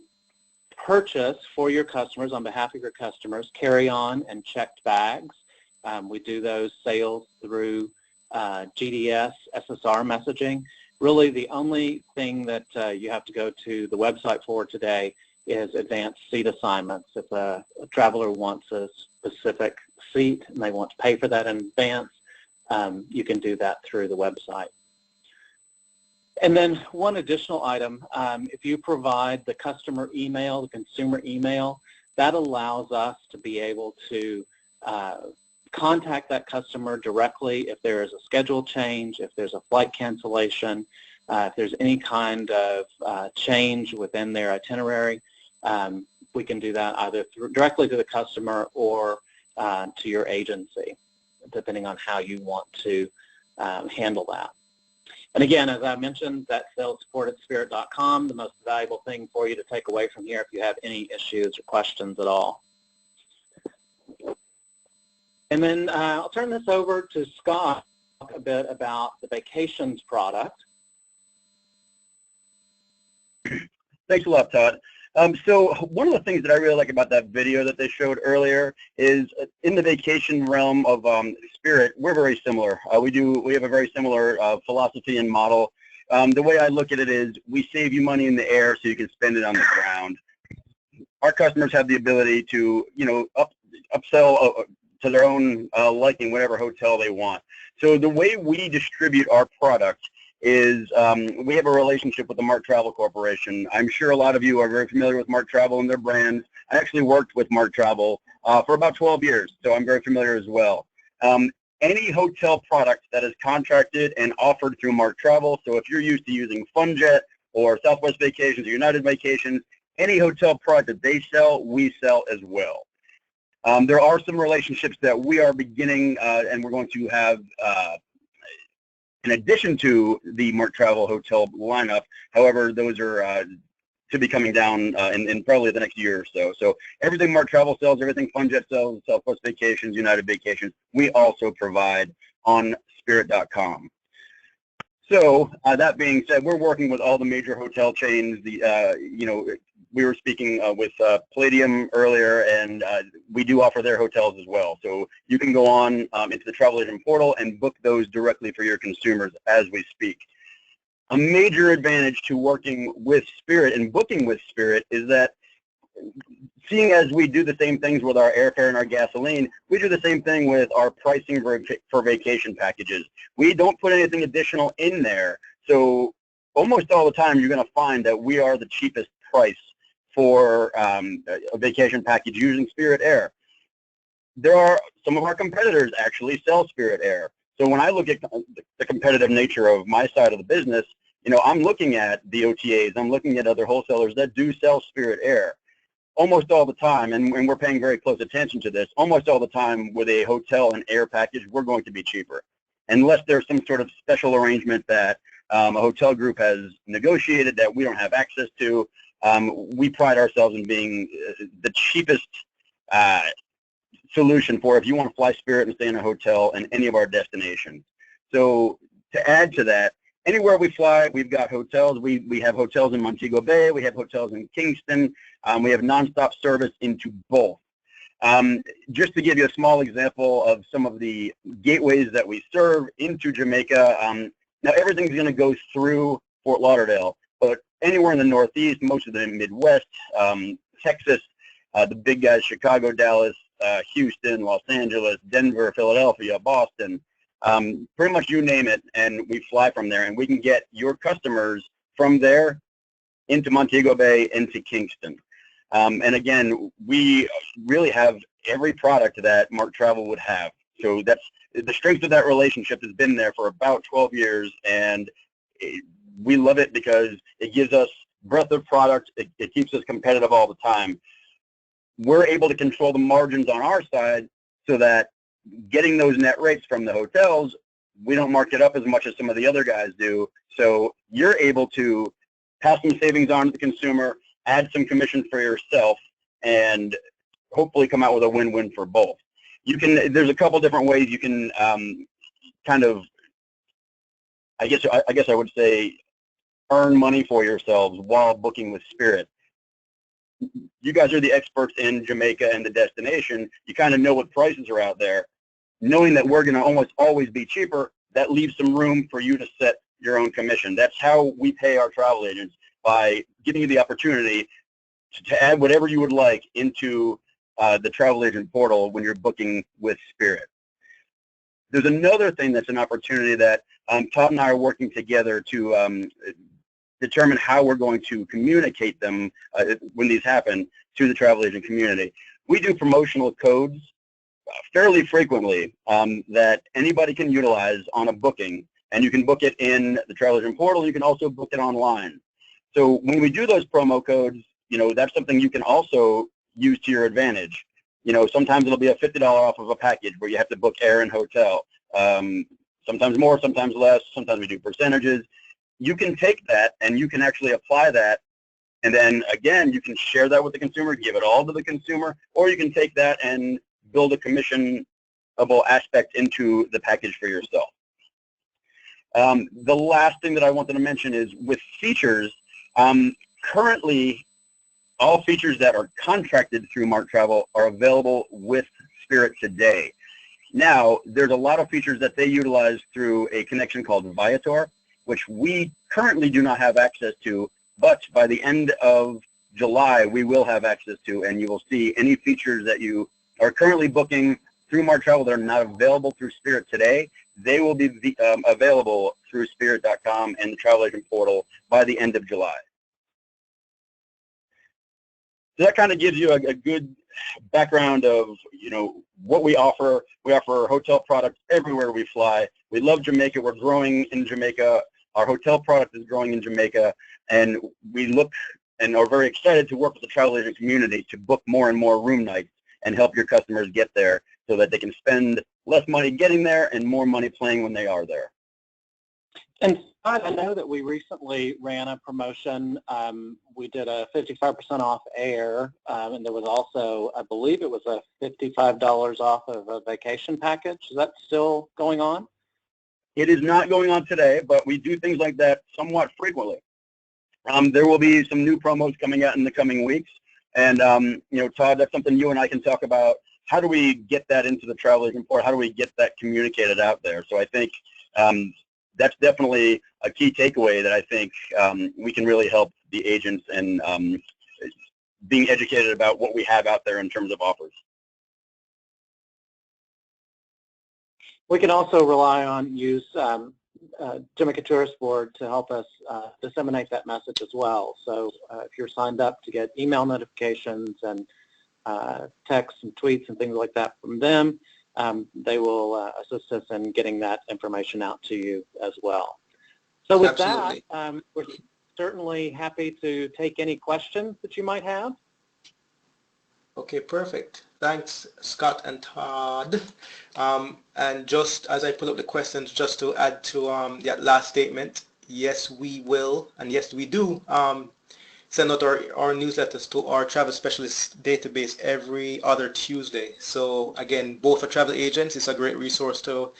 purchase for your customers, on behalf of your customers, carry-on and checked bags. We do those sales through GDS, SSR messaging. Really, the only thing that you have to go to the website for today is advanced seat assignments. If a traveler wants a specific seat and they want to pay for that in advance, you can do that through the website. And then one additional item, if you provide the customer email, the consumer email, that allows us to be able to contact that customer directly if there is a schedule change, if there's a flight cancellation, if there's any kind of change within their itinerary. We can do that either directly to the customer or to your agency, depending on how you want to handle that. And again, as I mentioned, that's salessupport@spirit.com, the most valuable thing for you to take away from here if you have any issues or questions at all. And then I'll turn this over to Scott to talk a bit about the vacations product.
Thanks a lot, Todd. So one of the things that I really like about that video that they showed earlier is in the vacation realm of Spirit, we're very similar. We have a very similar philosophy and model. The way I look at it is we save you money in the air so you can spend it on the ground. Our customers have the ability to, upsell to their own liking whatever hotel they want. So the way we distribute our product is we have a relationship with the Mark Travel Corporation. I'm sure a lot of you are very familiar with Mark Travel and their brands. I actually worked with Mark Travel for about 12 years, so I'm very familiar as well. Any hotel product that is contracted and offered through Mark Travel, so if you're used to using FunJet or Southwest Vacations or United Vacations, any hotel product that they sell, we sell as well. There are some relationships that we are beginning and we're going to have in addition to the Mark Travel hotel lineup. However, those are to be coming down in probably the next year or so. So everything Mark Travel sells, everything FunJet sells, Southwest Vacations, United Vacations, we also provide on Spirit.com. So that being said, we're working with all the major hotel chains. We were speaking with Palladium earlier, and we do offer their hotels as well. So you can go on into the travel agent portal and book those directly for your consumers as we speak. A major advantage to working with Spirit and booking with Spirit is that seeing as we do the same things with our airfare and our gasoline, we do the same thing with our pricing for vacation packages. We don't put anything additional in there. So almost all the time you're going to find that we are the cheapest price for a vacation package using Spirit Air. There are some of our competitors actually sell Spirit Air. So when I look at the competitive nature of my side of the business, I'm looking at the OTAs, I'm looking at other wholesalers that do sell Spirit Air. Almost all the time, and we're paying very close attention to this, almost all the time with a hotel and air package, we're going to be cheaper. Unless there's some sort of special arrangement that a hotel group has negotiated that we don't have access to, we pride ourselves in being the cheapest solution for if you want to fly Spirit and stay in a hotel in any of our destinations. So to add to that, anywhere we fly, we've got hotels. We have hotels in Montego Bay. We have hotels in Kingston. We have nonstop service into both. Just to give you a small example of some of the gateways that we serve into Jamaica, now everything's going to go through Fort Lauderdale, but anywhere in the Northeast, most of the Midwest, Texas, the big guys, Chicago, Dallas, Houston, Los Angeles, Denver, Philadelphia, Boston, pretty much you name it, and we fly from there, and we can get your customers from there into Montego Bay, into Kingston. And again, we really have every product that Mark Travel would have. So that's the strength of that relationship has been there for about 12 years, and we love it because it gives us breadth of product. It keeps us competitive all the time. We're able to control the margins on our side so that getting those net rates from the hotels, we don't mark it up as much as some of the other guys do. So you're able to pass some savings on to the consumer, add some commission for yourself, and hopefully come out with a win-win for both. There's a couple different ways you can kind of, I guess I would say, earn money for yourselves while booking with Spirit. You guys are the experts in Jamaica and the destination. You kind of know what prices are out there. Knowing that we're going to almost always be cheaper, that leaves some room for you to set your own commission. That's how we pay our travel agents, by giving you the opportunity to add whatever you would like into the travel agent portal when you're booking with Spirit. There's another thing that's an opportunity that Todd and I are working together to determine how we're going to communicate them when these happen to the travel agent community. We do promotional codes fairly frequently that anybody can utilize on a booking, and you can book it in the travel agent portal. You can also book it online. So when we do those promo codes, that's something you can also use to your advantage. Sometimes it'll be a $50 off of a package where you have to book air and hotel. Sometimes more, sometimes less. Sometimes we do percentages. You can take that and you can actually apply that, and then again you can share that with the consumer, give it all to the consumer, or you can take that and build a commissionable aspect into the package for yourself. The last thing that I wanted to mention is with features. Currently, all features that are contracted through Mark Travel are available with Spirit today. Now, there's a lot of features that they utilize through a connection called Viator, which we currently do not have access to, but by the end of July, we will have access to, and you will see any features that you are currently booking through Mar Travel that are not available through Spirit today. They will be available through Spirit.com and the travel agent portal by the end of July. So that kind of gives you a good background of, what we offer. We offer hotel products everywhere we fly. We love Jamaica. We're growing in Jamaica. Our hotel product is growing in Jamaica, and we look and are very excited to work with the travel agent community to book more and more room nights and help your customers get there so that they can spend less money getting there and more money playing when they are there.
And Scott, I know that we recently ran a promotion. We did a 55% off air, and there was also, I believe it was a $55 off of a vacation package. Is that still going on?
It is not going on today, but we do things like that somewhat frequently. There will be some new promos coming out in the coming weeks. And, Todd, that's something you and I can talk about. How do we get that into the travel agent portal? How do we get that communicated out there? So I think that's definitely a key takeaway that I think we can really help the agents and being educated about what we have out there in terms of offers.
We can also rely on Jamaica Tourist Board to help us disseminate that message as well. So if you're signed up to get email notifications and texts and tweets and things like that from them, they will assist us in getting that information out to you as well. So with
Absolutely.
that, we're certainly happy to take any questions that you might have.
Okay, perfect. Thanks, Scott and Todd. And just as I pull up the questions, just to add to that last statement, yes, we will, and yes, we do send out our newsletters to our travel specialist database every other Tuesday. So again, both for travel agents, it's a great resource to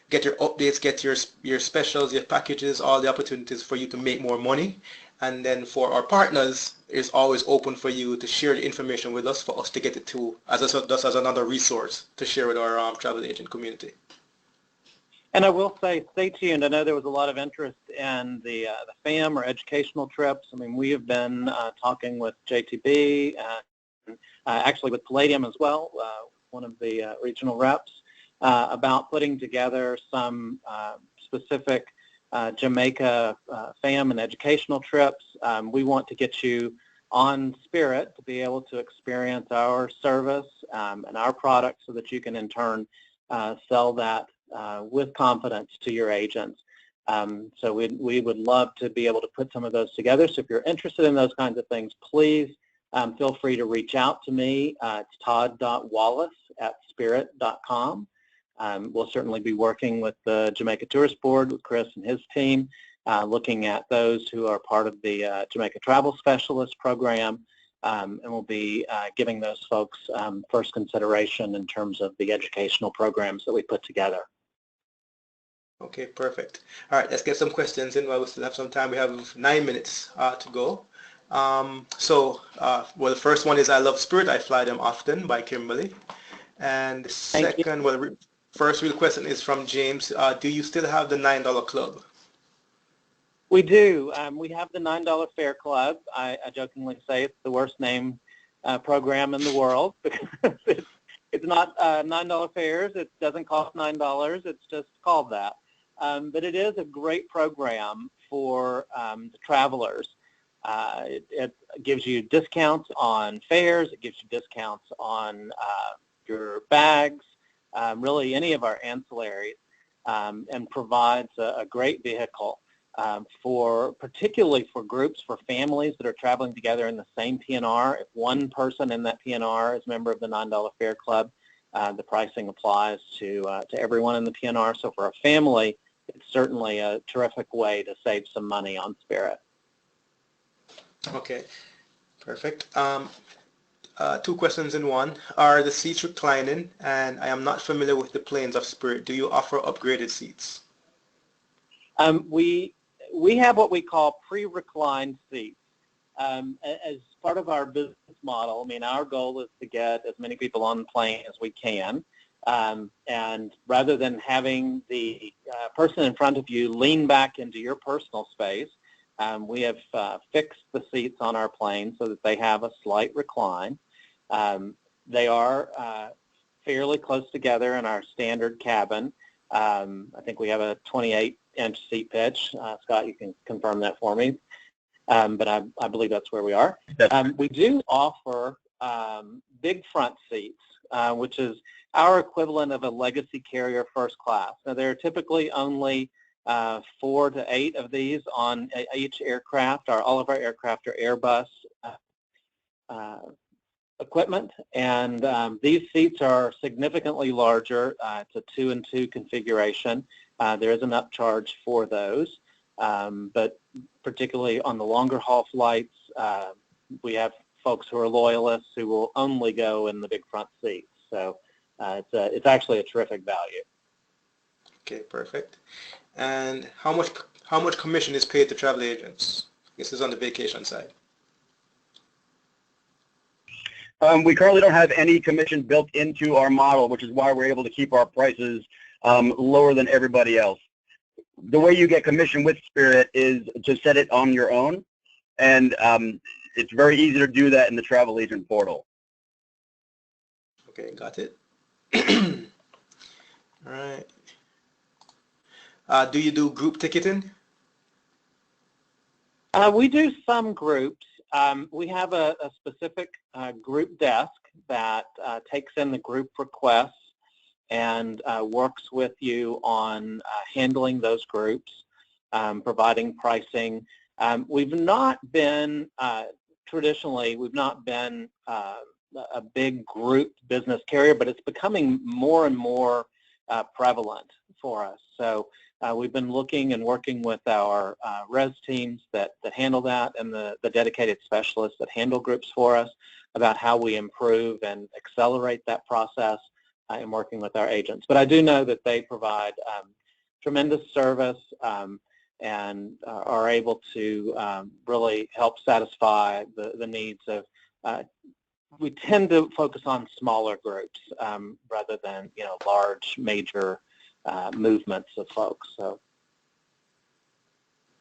get your updates, get your specials, your packages, all the opportunities for you to make more money. And then for our partners, it's always open for you to share the information with us, for us to get it to, just as another resource to share with our travel agent community.
And I will say, stay tuned. I know there was a lot of interest in the FAM or educational trips. I mean, we have been talking with JTB, and actually with Palladium as well, one of the regional reps, about putting together some specific Jamaica FAM and educational trips. We want to get you on Spirit to be able to experience our service and our products so that you can in turn sell that with confidence to your agents. So we would love to be able to put some of those together. So if you're interested in those kinds of things, please feel free to reach out to me. It's todd.wallace@spirit.com. We'll certainly be working with the Jamaica Tourist Board, with Chris and his team, looking at those who are part of the Jamaica Travel Specialist Program, and we'll be giving those folks first consideration in terms of the educational programs that we put together.
Okay, perfect. All right, let's get some questions in while we still have some time. We have 9 minutes to go. Well, the first one is I Love Spirit, I Fly Them Often by Kimberly. And the second, first real question is from James. Do you still have the $9 club?
We do. We have the $9 Fare Club. I jokingly say it's the worst named program in the world because it's not $9 fares. It doesn't cost $9. It's just called that. But it is a great program for the travelers. It gives you discounts on fares. It gives you discounts on your bags, really any of our ancillaries, and provides a great vehicle particularly for groups, for families that are traveling together in the same PNR. If one person in that PNR is a member of the $9 Fare Club, the pricing applies to everyone in the PNR. So for a family, it's certainly a terrific way to save some money on Spirit.
Okay, perfect. Two questions in one. Are the seats reclining? And I am not familiar with the planes of Spirit. Do you offer upgraded seats?
We have what we call pre-reclined seats. As part of our business model, I mean, our goal is to get as many people on the plane as we can. And rather than having the person in front of you lean back into your personal space, We have fixed the seats on our plane so that they have a slight recline. They are fairly close together in our standard cabin. I think we have a 28-inch seat pitch. Scott, you can confirm that for me. But I believe that's where we are. We do offer big front seats, which is our equivalent of a legacy carrier first class. Now, there are typically only 4 to 8 of these on each aircraft. All of our aircraft are Airbus equipment, and these seats are significantly larger. It's a 2-and-2 configuration. There is an upcharge for those, but particularly on the longer haul flights, we have folks who are loyalists who will only go in the big front seats. So it's actually a terrific value.
Okay, perfect. And how much commission is paid to travel agents? This is on the vacation side.
We currently don't have any commission built into our model, which is why we're able to keep our prices lower than everybody else. The way you get commission with Spirit is to set it on your own, and it's very easy to do that in the travel agent portal.
Okay, got it. All right. Do you do group ticketing?
We do some groups. We have a specific group desk that takes in the group requests and works with you on handling those groups, providing pricing. We've not been, traditionally, we've not been a big group business carrier, but it's becoming more and more prevalent for us. So we've been looking and working with our res teams that handle that, and the dedicated specialists that handle groups for us about how we improve and accelerate that process in working with our agents. But I do know that they provide tremendous service and are able to really help satisfy the needs of, we tend to focus on smaller groups rather than, large major movements of folks. So.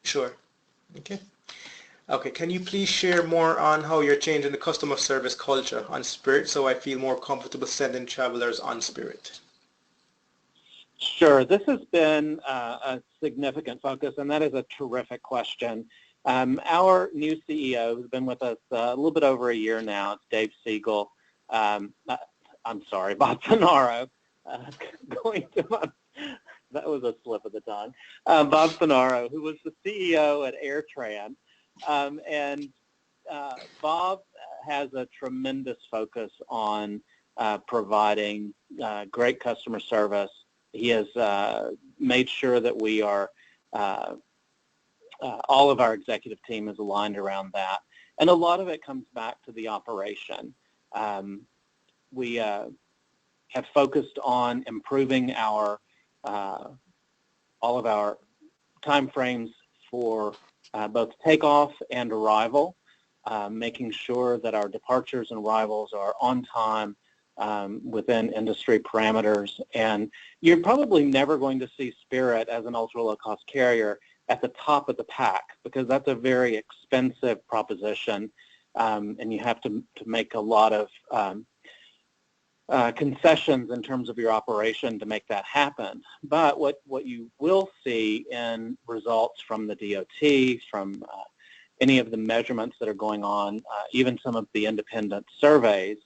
Sure. Okay. Okay, can you please share more on how you're changing the customer service culture on Spirit so I feel more comfortable sending travelers on Spirit?
Sure. This has been a significant focus, and that is a terrific question. Our new CEO has been with us a little bit over a year now. It's Dave Siegel. I'm sorry, Bob Finaro. That was a slip of the tongue. Bob Finaro, who was the CEO at AirTran. And Bob has a tremendous focus on providing great customer service. He has made sure that we are, all of our executive team is aligned around that. And a lot of it comes back to the operation. We have focused on improving our all of our time frames for both takeoff and arrival, making sure that our departures and arrivals are on time within industry parameters. And you're probably never going to see Spirit as an ultra-low-cost carrier at the top of the pack, because that's a very expensive proposition, and you have to make a lot of concessions in terms of your operation to make that happen. But what you will see in results from the DOT, from any of the measurements that are going on, even some of the independent surveys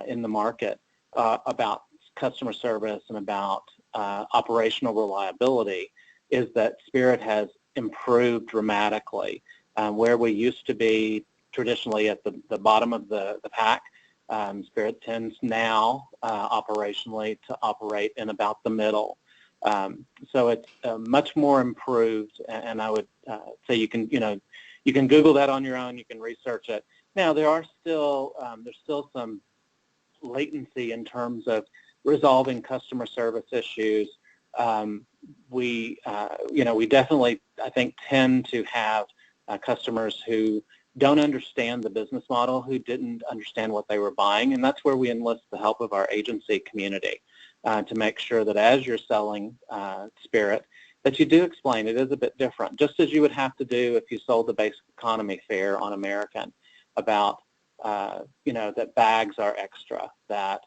in the market about customer service and about operational reliability, is that Spirit has improved dramatically. Where we used to be traditionally at the bottom of the pack, Spirit tends now operationally to operate in about the middle. So it's much more improved, and I would say you can Google that on your own. You can research it. Now there are still there's still some latency in terms of resolving customer service issues. We definitely, I think, tend to have customers who don't understand the business model, who didn't understand what they were buying, and that's where we enlist the help of our agency community to make sure that as you're selling Spirit, But you do explain it is a bit different, just as you would have to do if you sold the basic economy fare on American about, that bags are extra, that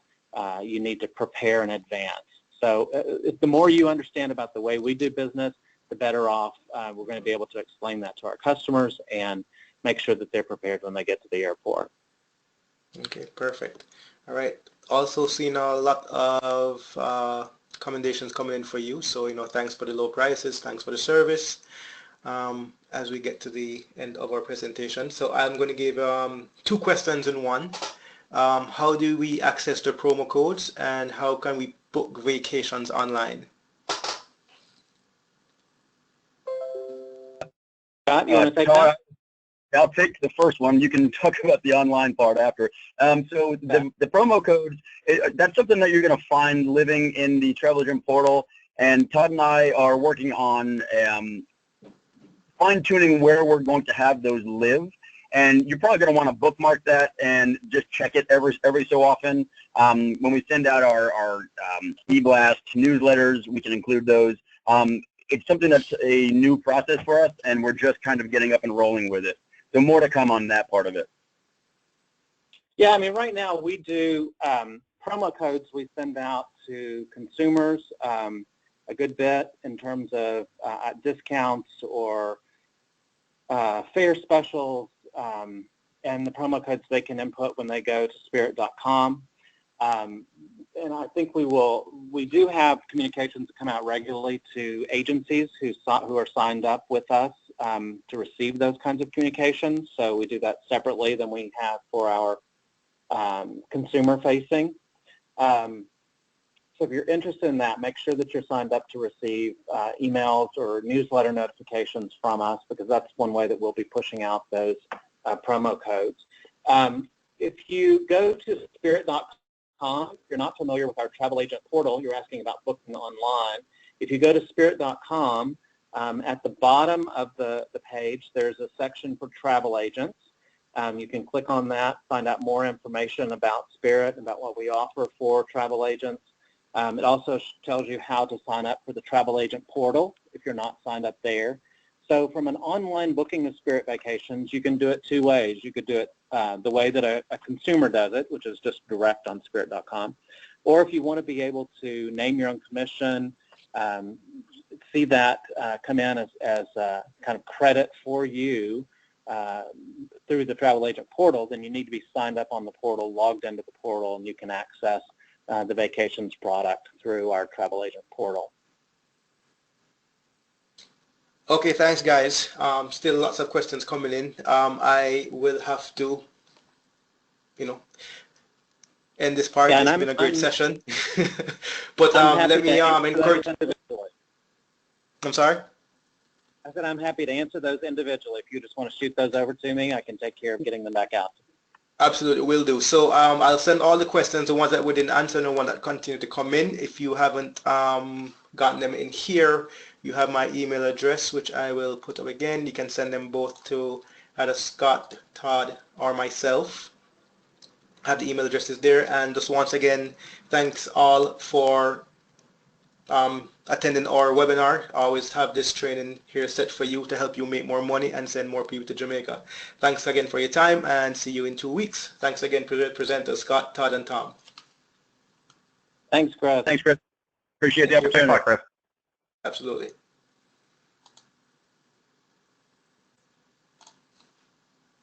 you need to prepare in advance. So the more you understand about the way we do business, the better off we're going to be able to explain that to our customers and make sure that they're prepared when they get to the airport.
Okay, perfect. All right. Also seen a lot of commendations coming in for you. So, thanks for the low prices. Thanks for the service. As we get to the end of our presentation. So I'm going to give 2 questions in one. How do we access the promo codes and how can we book vacations online?
Scott, you want to take that?
I'll take the first one. You can talk about the online part after. So the promo codes, that's something that you're going to find living in the travel agent portal. And Todd and I are working on fine-tuning where we're going to have those live. And you're probably going to want to bookmark that and just check it every so often. When we send out our e-blast newsletters, we can include those. It's something that's a new process for us, and we're just kind of getting up and rolling with it. So more to come on that part of it.
Yeah, I mean, right now we do promo codes we send out to consumers a good bit in terms of discounts or fare specials, and the promo codes they can input when they go to spirit.com. And I think we do have communications that come out regularly to agencies who are signed up with us to receive those kinds of communications. So we do that separately than we have for our consumer facing. So if you're interested in that, make sure that you're signed up to receive emails or newsletter notifications from us, because that's one way that we'll be pushing out those promo codes. If you go to spirit.com, if you're not familiar with our travel agent portal, you're asking about booking online. If you go to spirit.com, at the bottom of the page, there's a section for travel agents. You can click on that, find out more information about Spirit, about what we offer for travel agents. It also tells you how to sign up for the travel agent portal if you're not signed up there. So from an online booking of Spirit vacations, you can do it 2 ways. You could do it the way that a consumer does it, which is just direct on spirit.com. Or if you want to be able to name your own commission, see that come in as kind of credit for you through the travel agent portal, then you need to be signed up on the portal, logged into the portal, and you can access the vacations product through our travel agent portal.
Okay, thanks guys. Still lots of questions coming in. I will have to, end this part. It's been a great session. But let me encourage. I'm sorry?
I said I'm happy to answer those individually. If you just want to shoot those over to me, I can take care of getting them back out.
Absolutely, will do. So I'll send all the questions, the ones that we didn't answer and the ones that continue to come in. If you haven't gotten them in here, you have my email address, which I will put up again. You can send them both to either Scott, Todd, or myself. I have the email addresses there. And just once again, thanks all for attending our webinar. I always have this training here set for you to help you make more money and send more people to Jamaica. Thanks again for your time and see you in 2 weeks. Thanks again, presenters Scott, Todd, and Tom.
Thanks, Chris.
Thanks, Chris. Appreciate the opportunity.
Thanks a lot, Chris.
Absolutely.